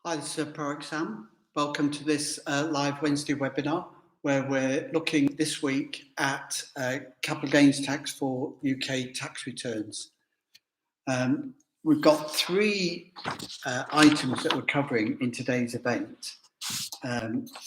Hi, this is Parag Sam. Welcome to this live Wednesday webinar where we're looking this week at capital gains tax for UK tax returns. We've got three items that we're covering in today's event.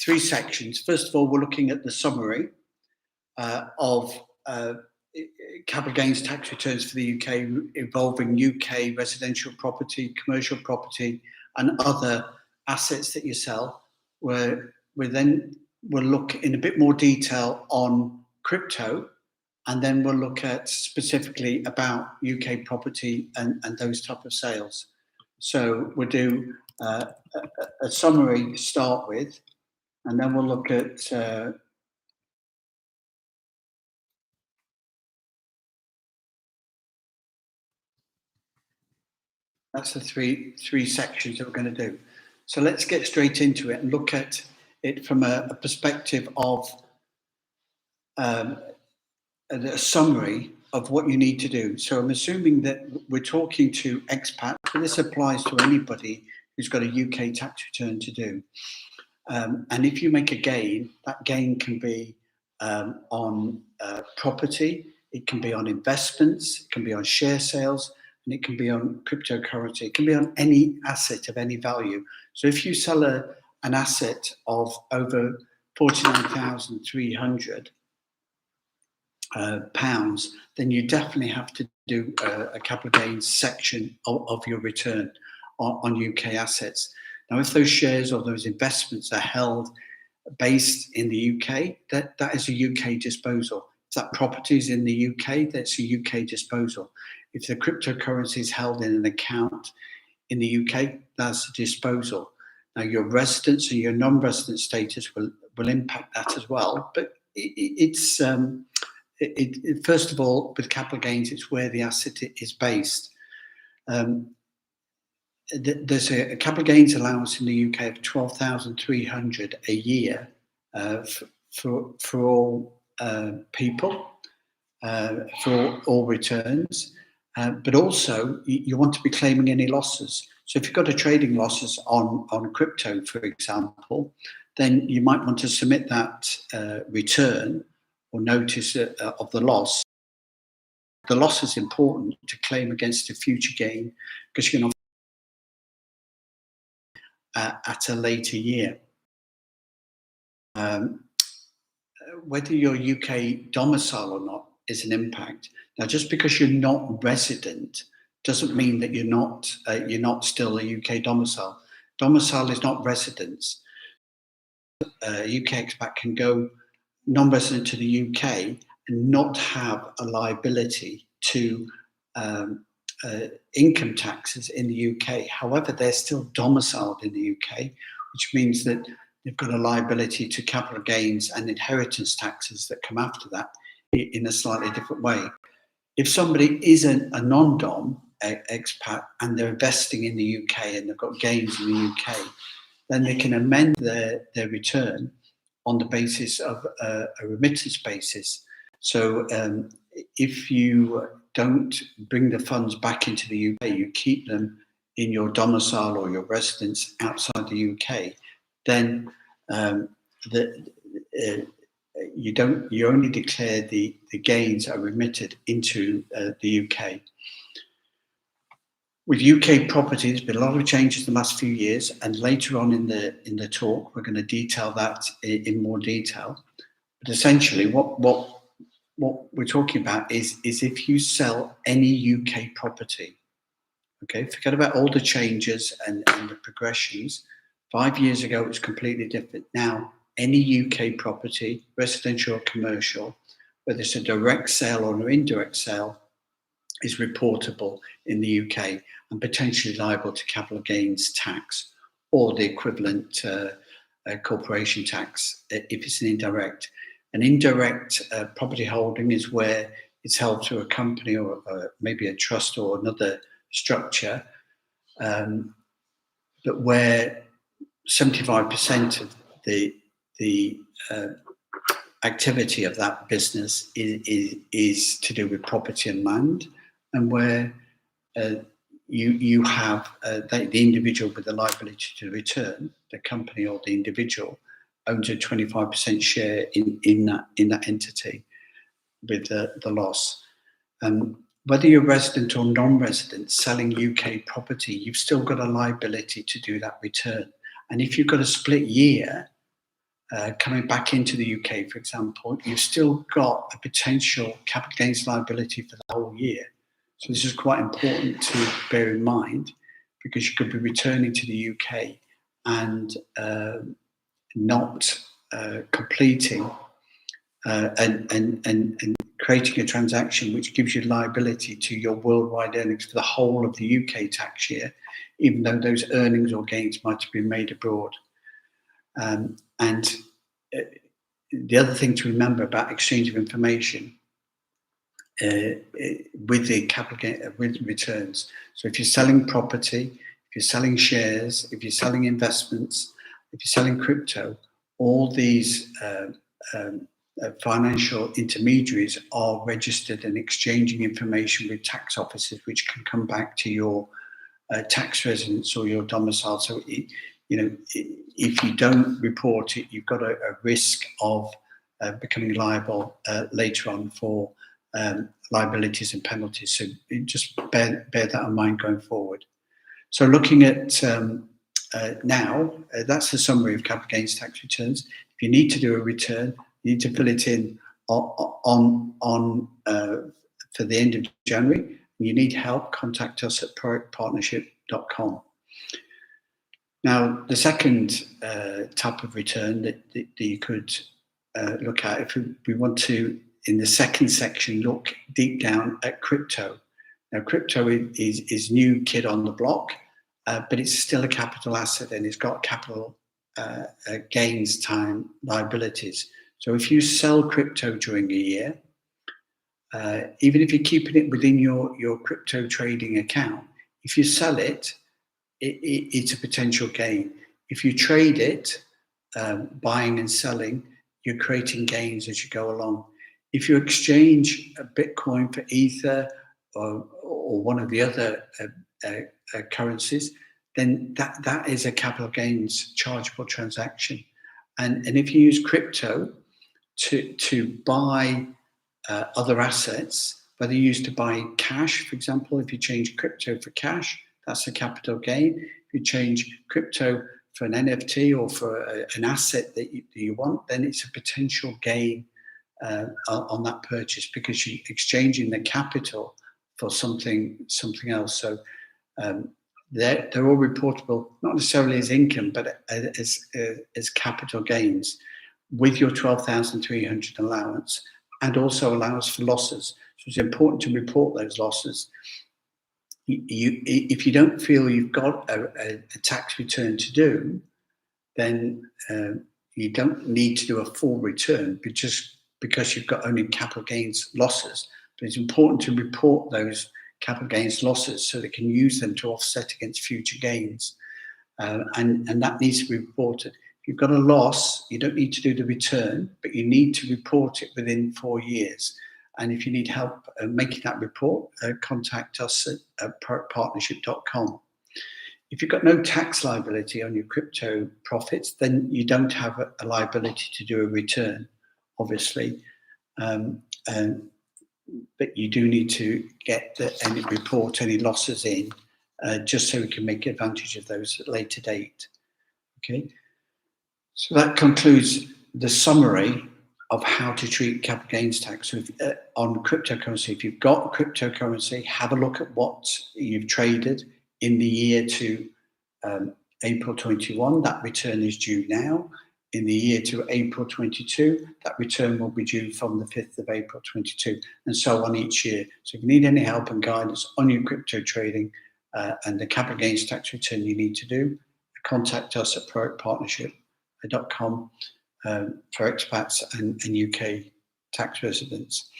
Three sections. First of all, we're looking at the summary of capital gains tax returns for the UK involving UK residential property, commercial property, and other assets that you sell. Where we'll look in a bit more detail on crypto, and then we'll look at specifically about UK property and those type of sales. So we'll do a summary to start with, and then we'll look at that's the three sections that we're going to do. So let's get straight into it and look at it from a perspective of a summary of what you need to do. So I'm assuming that we're talking to expats, but this applies to anybody who's got a UK tax return to do. And if you make a gain, that gain can be on property, it can be on investments, it can be on share sales, and it can be on cryptocurrency. It can be on any asset of any value. So if you sell an asset of over 49,300 pounds, then you definitely have to do a capital gains section of your return on UK assets. Now, if those shares or those investments are held based in the UK, that is a UK disposal. If that property is in the UK, that's a UK disposal. If the cryptocurrency is held in an account in the UK, that's a disposal. Now, your residence and your non-resident status will impact that as well. But it's first of all, with capital gains, it's where the asset is based. There's a capital gains allowance in the UK of 12,300 a year for all people, for all returns. But also, you want to be claiming any losses. So if you've got a trading losses on crypto, for example, then you might want to submit that return or notice of the loss. The loss is important to claim against a future gain because you can at a later year. Whether you're UK domicile or not is an impact. Now, just because you're not resident doesn't mean that you're not still a UK domicile. Domicile is not residence. UK expat can go non-resident to the UK and not have a liability to income taxes in the UK. However, they're still domiciled in the UK, which means that they've got a liability to capital gains and inheritance taxes that come after that in a slightly different way. If somebody isn't a non-dom expat and they're investing in the UK and they've got gains in the UK, then they can amend their return on the basis of a remittance basis. So if you don't bring the funds back into the UK, you keep them in your domicile or your residence outside the UK, then you only declare the gains are remitted into the UK. With UK property, there's been a lot of changes in the last few years, and later on in the talk, we're going to detail that in more detail. But essentially, what we're talking about is if you sell any UK property, okay, forget about all the changes and the progressions. 5 years ago, it was completely different. Now, any UK property, residential or commercial, whether it's a direct sale or an indirect sale, is reportable in the UK and potentially liable to capital gains tax or the equivalent corporation tax if it's an indirect. An indirect property holding is where it's held through a company or maybe a trust or another structure, but where 75% of the activity of that business is to do with property and land, and where you have the individual with the liability to return, the company or the individual owns a 25% share in that entity with the loss. Whether you're resident or non-resident selling UK property, you've still got a liability to do that return. And if you've got a split year coming back into the UK, for example, you've still got a potential capital gains liability for the whole year. So this is quite important to bear in mind, because you could be returning to the UK and not completing and creating a transaction which gives you liability to your worldwide earnings for the whole of the UK tax year, even though those earnings or gains might have been made abroad. And the other thing to remember about exchange of information with the capital gain with returns. So if you're selling property, if you're selling shares, if you're selling investments, if you're selling crypto, all these financial intermediaries are registered and exchanging information with tax offices, which can come back to your tax residence or your domicile. So, if you don't report it, you've got a risk of becoming liable later on for liabilities and penalties. So just bear that in mind going forward. So looking at now, that's the summary of capital gains tax returns. If you need to do a return, you need to fill it in on for the end of January. When you need help, contact us at productpartnership.com. Now, the second type of return that you could look at, if we want to, in the second section, look deep down at crypto. Now, crypto is new kid on the block, but it's still a capital asset, and it's got capital gains time liabilities. So if you sell crypto during a year, even if you're keeping it within your crypto trading account, if you sell it, it's a potential gain. If you trade it, buying and selling, you're creating gains as you go along. If you exchange a Bitcoin for Ether or one of the other currencies, then that is a capital gains chargeable transaction. And if you use crypto to buy other assets, whether you use to buy cash, for example, if you change crypto for cash, that's a capital gain. If you change crypto for an NFT or for an asset that you want, then it's a potential gain on that purchase, because you're exchanging the capital for something else. So they're all reportable, not necessarily as income, but as capital gains with your 12,300 allowance, and also allows for losses. So it's important to report those losses. If you don't feel you've got a tax return to do, then you don't need to do a full return, but just because you've got only capital gains losses. But it's important to report those capital gains losses so they can use them to offset against future gains. And that needs to be reported. If you've got a loss, you don't need to do the return, but you need to report it within 4 years. And if you need help making that report, contact us at partnership.com. If you've got no tax liability on your crypto profits, then you don't have a liability to do a return, obviously. But you do need to get any report any losses in, just so we can make advantage of those at a later date. Okay, so that concludes the summary of how to treat capital gains tax. So on cryptocurrency, if you've got cryptocurrency, have a look at what you've traded in the year to April 21. That return is due now. In the year to April 22, that return will be due from the 5th of April 22, and so on each year. So if you need any help and guidance on your crypto trading and the capital gains tax return you need to do, contact us at productpartnership.com for expats and UK tax residents.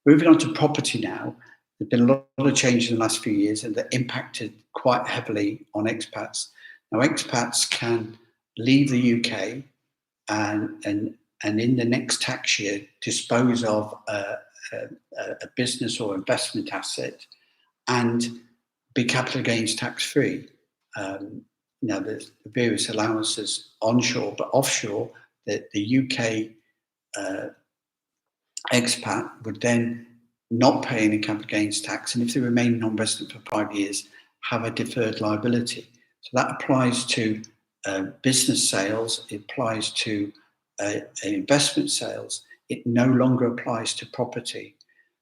Moving on to property now, there's been a lot of change in the last few years, and that impacted quite heavily on expats. Now, expats can leave the UK and in the next tax year dispose of a business or investment asset and be capital gains tax free. Now, there's various allowances onshore, but offshore, the UK expat would then not pay any capital gains tax, and if they remain non-resident for 5 years, have a deferred liability. So that applies to business sales, it applies to investment sales, it no longer applies to property.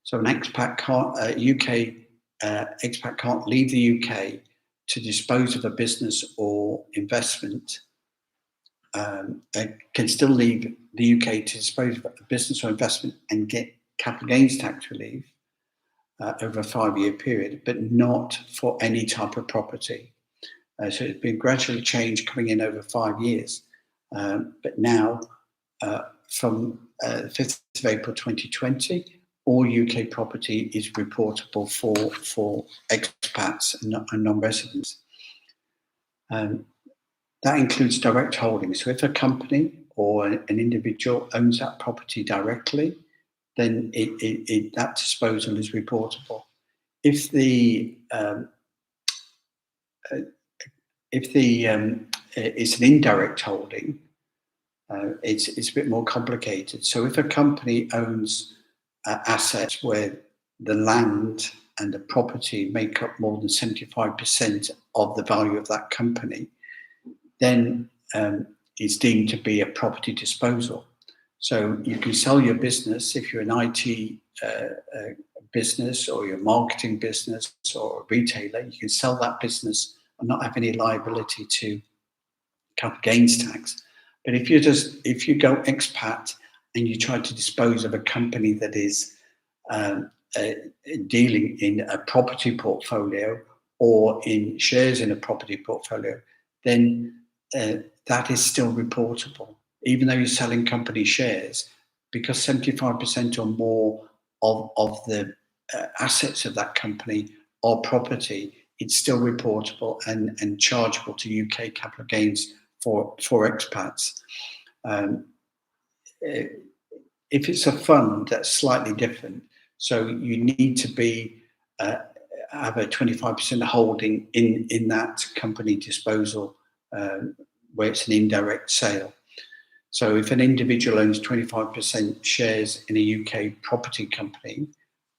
So an expat can't, UK expat can't leave the UK to dispose of a business or investment, can still leave the UK to dispose of a business or investment and get capital gains tax relief over a 5-year period, but not for any type of property. So it's been gradually changed coming in over 5 years. But now, from 5th of April 2020, all UK property is reportable for expats and non-residents. That includes direct holdings. So if a company or an individual owns that property directly, then that disposal is reportable. If it's an indirect holding, it's a bit more complicated. So if a company owns assets where the land and the property make up more than 75% of the value of that company, then it's deemed to be a property disposal. So you can sell your business if you're an IT business or you're a marketing business or a retailer. You can sell that business and not have any liability to capital gains tax. But if you go expat and you try to dispose of a company that is dealing in a property portfolio or in shares in a property portfolio, then that is still reportable. Even though you're selling company shares, because 75% or more of the assets of that company are property, it's still reportable and chargeable to UK capital gains for expats. If it's a fund, that's slightly different. So you need to be have a 25% holding in that company disposal where it's an indirect sale. So if an individual owns 25% shares in a UK property company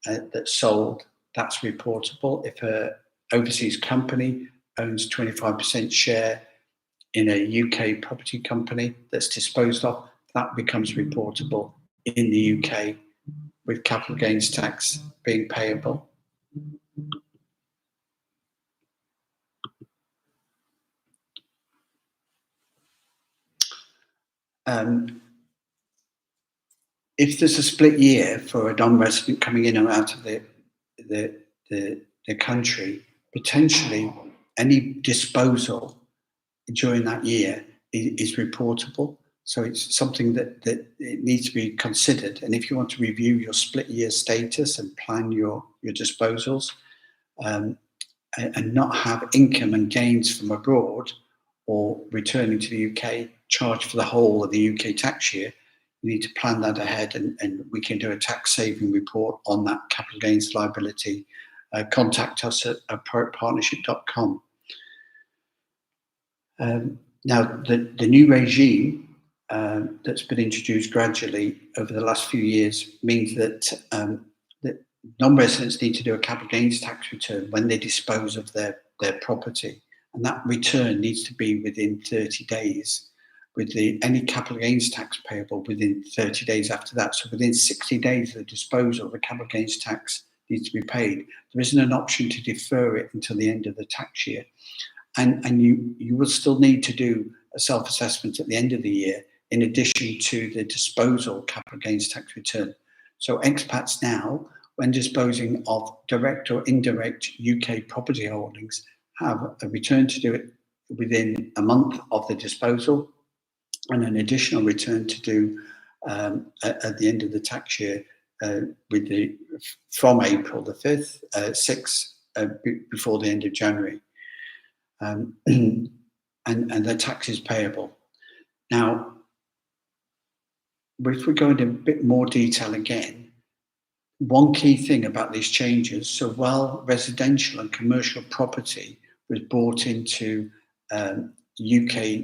that's sold, that's reportable. If an overseas company owns 25% share in a UK property company that's disposed of, that becomes reportable in the UK with capital gains tax being payable. If there's a split year for a non-resident coming in or out of the country, potentially any disposal during that year is reportable. So it's something that it needs to be considered. And if you want to review your split year status and plan your disposals, and not have income and gains from abroad or returning to the UK charged for the whole of the UK tax year, you need to plan that ahead, and we can do a tax saving report on that capital gains liability. Contact us at appropriatepartnership.com. Now, the new regime that's been introduced gradually over the last few years means that non-residents need to do a capital gains tax return when they dispose of their property, and that return needs to be within 30 days, with any capital gains tax payable within 30 days after that. So within 60 days of the disposal, the capital gains tax needs to be paid. There isn't an option to defer it until the end of the tax year. And you will still need to do a self-assessment at the end of the year in addition to the disposal capital gains tax return. So expats now, when disposing of direct or indirect UK property holdings, have a return to do it within a month of the disposal, and an additional return to do at the end of the tax year from April the 5th, 6th, before the end of January. And the tax is payable. Now, if we go into a bit more detail again, one key thing about these changes, so while residential and commercial property was brought into UK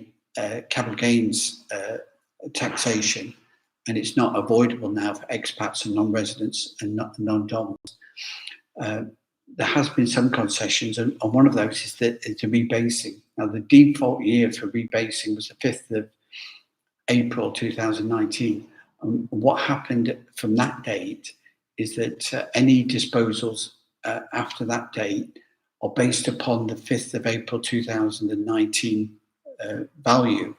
capital gains taxation, and it's not avoidable now for expats and non-residents and non-doms, there has been some concessions, and one of those is the rebasing. Now, the default year for rebasing was the 5th of April 2019. And what happened from that date is that any disposals after that date are based upon the 5th of April 2019 value.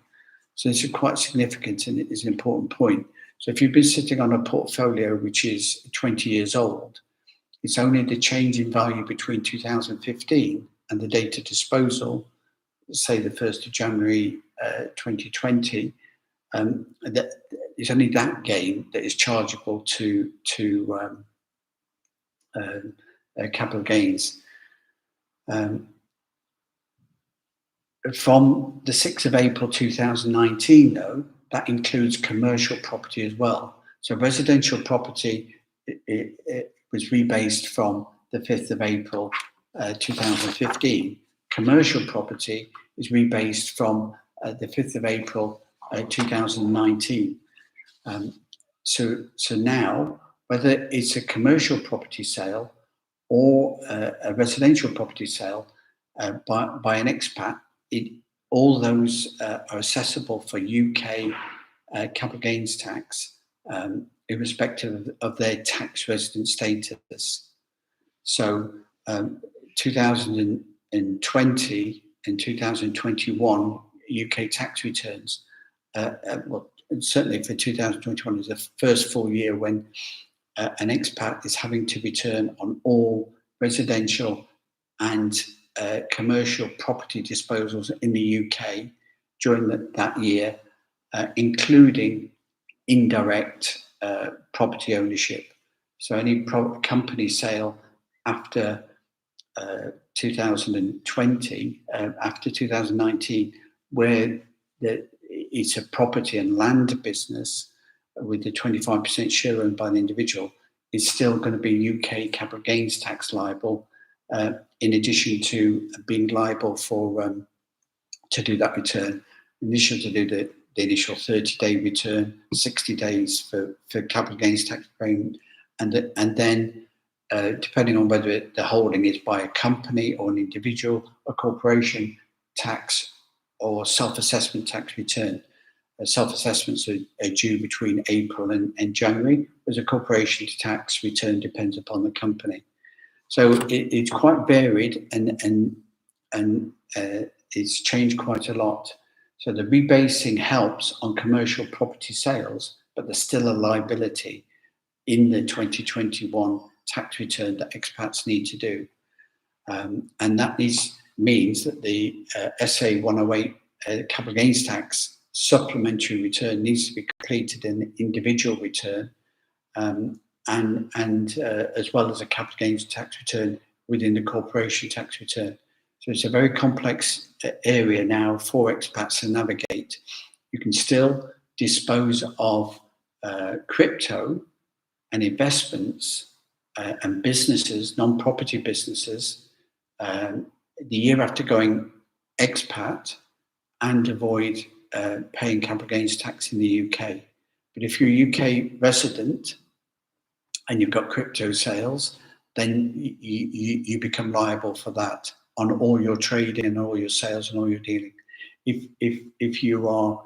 So this is quite significant, and it is an important point. So if you've been sitting on a portfolio which is 20 years old, it's only the change in value between 2015 and the date of disposal, say the 1st of January 2020, that it's only that gain that is chargeable to capital gains. From the 6th of April 2019, though, that includes commercial property as well. So residential property it was rebased from the 5th of April 2015. Commercial property is rebased from the 5th of April 2019. So now, whether it's a commercial property sale or a residential property sale by an expat, all those are accessible for UK capital gains tax, irrespective of their tax resident status. So 2020 and 2021 UK tax returns, well, certainly for 2021 is the first full year when an expat is having to return on all residential and commercial property disposals in the UK during that year, including indirect property ownership. So any company sale after 2020, after 2019, where it's a property and land business with the 25% share owned by the individual, is still going to be UK capital gains tax liable, in addition to being liable for to do that return. Initially, to do the initial 30-day return, 60 days for capital gains tax payment, and then depending on whether the holding is by a company or an individual, a corporation tax or self-assessment tax return. Self-assessments are due between April and January, whereas a corporation tax return depends upon the company. So it's quite varied and it's changed quite a lot. So the rebasing helps on commercial property sales, but there's still a liability in the 2021 tax return that expats need to do. And that means that the SA 108 capital gains tax supplementary return needs to be completed in the individual return, and as well as a capital gains tax return within the corporation tax return. So it's a very complex area now for expats to navigate. You can still dispose of crypto and investments and businesses, non-property businesses, the year after going expat and avoid paying capital gains tax in the UK. But if you're a UK resident and you've got crypto sales, then you become liable for that on all your trading and all your sales and all your dealing. If you are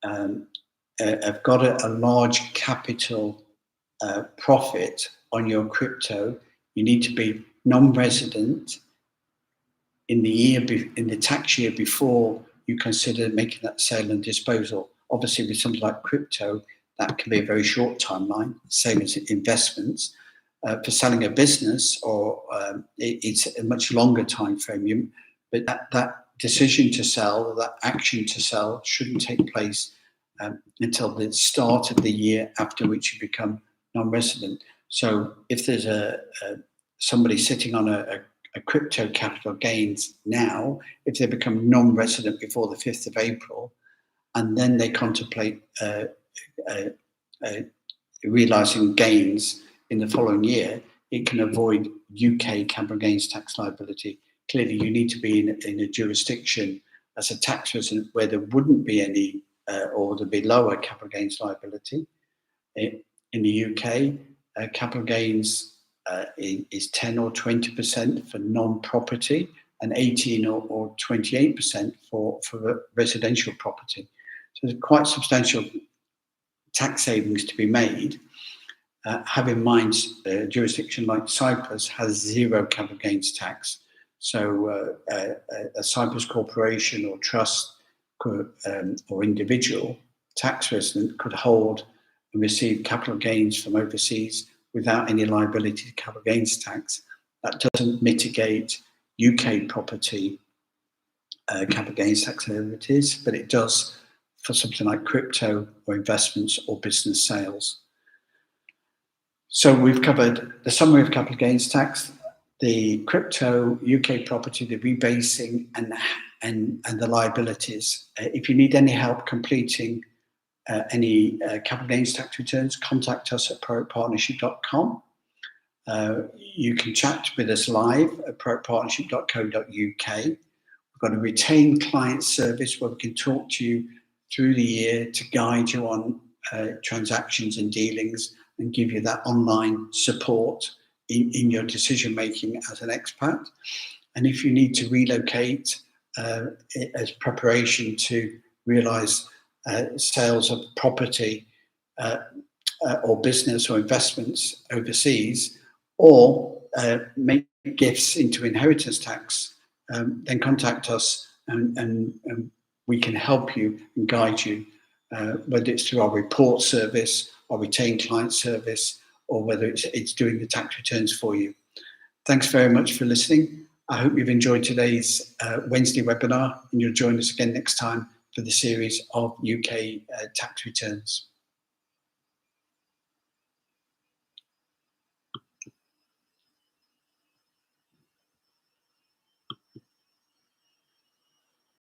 have got a large capital profit on your crypto, you need to be non-resident in the tax year before you consider making that sale and disposal. Obviously, with something like crypto, that can be a very short timeline, same as investments. For selling a business, or it's a much longer time frame. But that decision to sell, or that action to sell, shouldn't take place until the start of the year after which you become non-resident. So if there's somebody sitting on a crypto capital gains now, if they become non-resident before the 5th of April, and then they contemplate realising gains in the following year, it can avoid UK capital gains tax liability. Clearly, you need to be in a jurisdiction as a tax resident where there wouldn't be any or there'd be lower capital gains liability. In the UK, capital gains is 10 or 20% for non-property and 18 or 28% for residential property. So there's quite substantial tax savings to be made. Have in mind, a jurisdiction like Cyprus has zero capital gains tax. So a Cyprus corporation or trust could, or individual tax resident could hold and receive capital gains from overseas without any liability to capital gains tax. That doesn't mitigate UK property capital gains tax liabilities, but it does for something like crypto or investments or business sales. So we've covered the summary of capital gains tax, the crypto, UK property, the rebasing, and the liabilities. If you need any help completing any capital gains tax returns, contact us at proactpartnership.com. You can chat with us live at proactpartnership.co.uk. We've got a retained client service where we can talk to you through the year to guide you on transactions and dealings and give you that online support in your decision making as an expat. And if you need to relocate as preparation to realise sales of property or business or investments overseas, or make gifts into inheritance tax, then contact us and we can help you and guide you, whether it's through our report service, our retained client service, or whether it's doing the tax returns for you. Thanks very much for listening. I hope you've enjoyed today's Wednesday webinar, and you'll join us again next time for the series of UK tax returns.